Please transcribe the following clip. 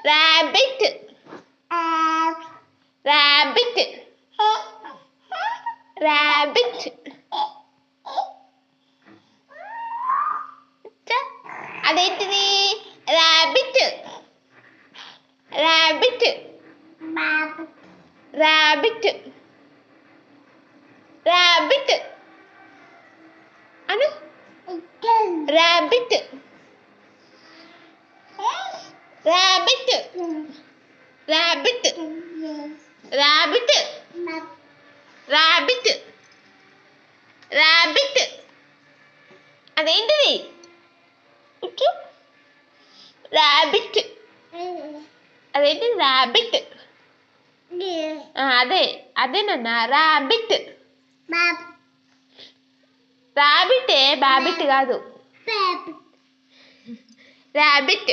rabbit rabbit rabbit అదేంటిది rabbit rabbit rabbit rabbit అను rabbit rabbit rabbit rabbit rabbit rabbit అదేంటిది rabbit అదేంటి rabbit అదేనన్నా rabbit రాబిటే babbitt కాదు rabbit